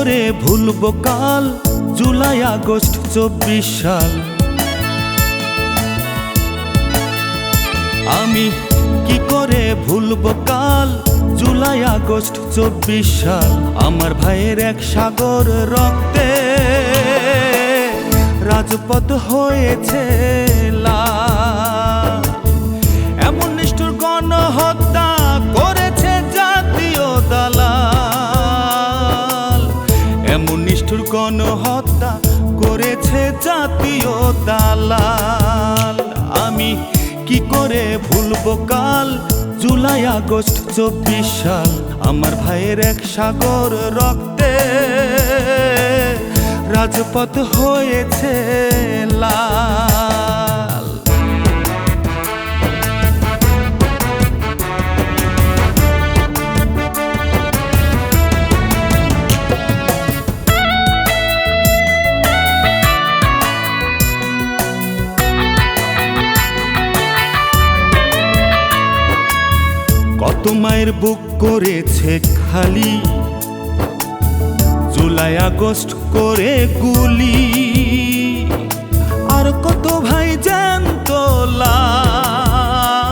করে ভুলবো কাল, জুলাই আগস্ট 24 সাল। আমি কি করে ভুলবো কাল, জুলাই আগস্ট 24 সাল। আমার ভাইয়ের এক সাগর রক্তে রাজপথ হয়েছে লাল। এমন নিষ্ঠুর গণহত্যা করেছে জাতীয় দালাল। এমন নিষ্ঠুর গণহত্যা করেছে জাতীয় দালাল। আমি কি করে ভুলবো কাল, জুলাই আগস্ট 24 সাল। আমার ভাইয়ের এক সাগর রক্তে রাজপথ হয়েছে লাল। কত মায়ের বুক করেছে খালি, জুলাই আগস্ট করে গুলি। আর কত ভাই জ্যান্ত লাশ,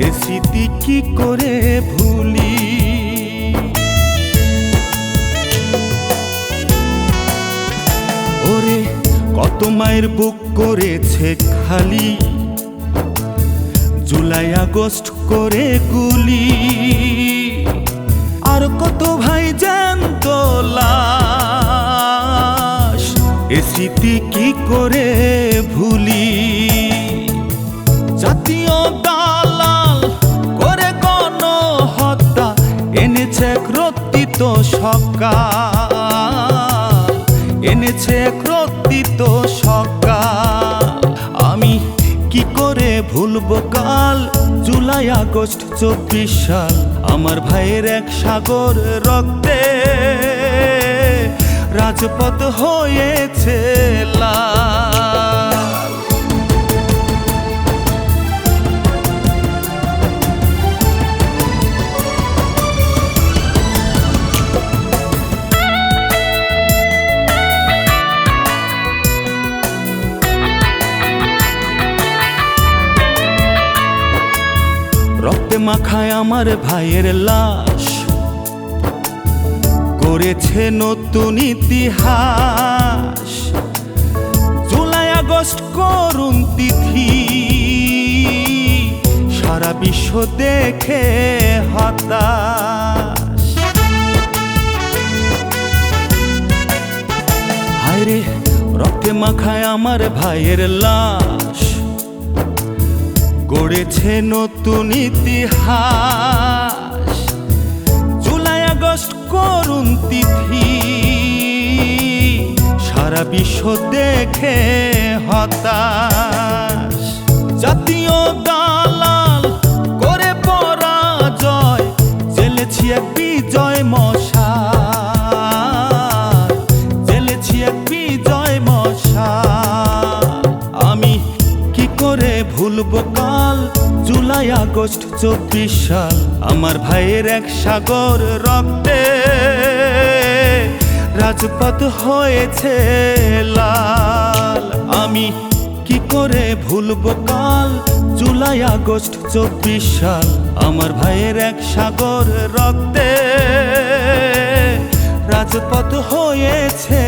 এ স্মৃতি কি করে ভুলি। ওরে কত মায়ের বুক করেছে খালি, জুলাই আগস্ট করে গুলি। আর কত ভাই জ্যান্ত লাশ, এ স্মৃতি কি করে ভুলি। জাতীয় দালাল করে গণহত্যা এনেছে এক রক্তিত সকাল, এনেছে এক রক্তিত সকাল। আমি কি করে ভুলবো কাল, জুলাই আগস্ট 24 সাল। আমার ভাইয়ের এক সাগর রক্তে রাজপথ হয়েছে লাল। রক্তে মাখায় আমার ভাইয়ের লাশ, করেছে নতুন ইতিহাস। জুলাই আগস্ট করুণ তিথি, সারা বিশ্ব দেখে হতাশ। হায়রে রক্তে মাখায় আমার ভাইয়ের লাশ, গড়েছে নতুন ইতিহাস। জুলাই আগস্ট করুণ তিথি, সারা বিশ্ব দেখে হতাশ। জাতীয় দালাল করে পরাজয়, জেলেছি এক বিজয় মশাল, জেলেছি এক বিজয় মশাল। আমি কি করে ভুলবো কাল, জুলাই আগস্ট 24 সাল। আমার ভাইয়ের এক সাগর রক্তে রাজপথ হয়েছে লাল। আমি কি করে ভুলবো কাল, জুলাই আগস্ট 24 সাল। আমার ভাইয়ের এক সাগর রক্তে রাজপথ হয়েছে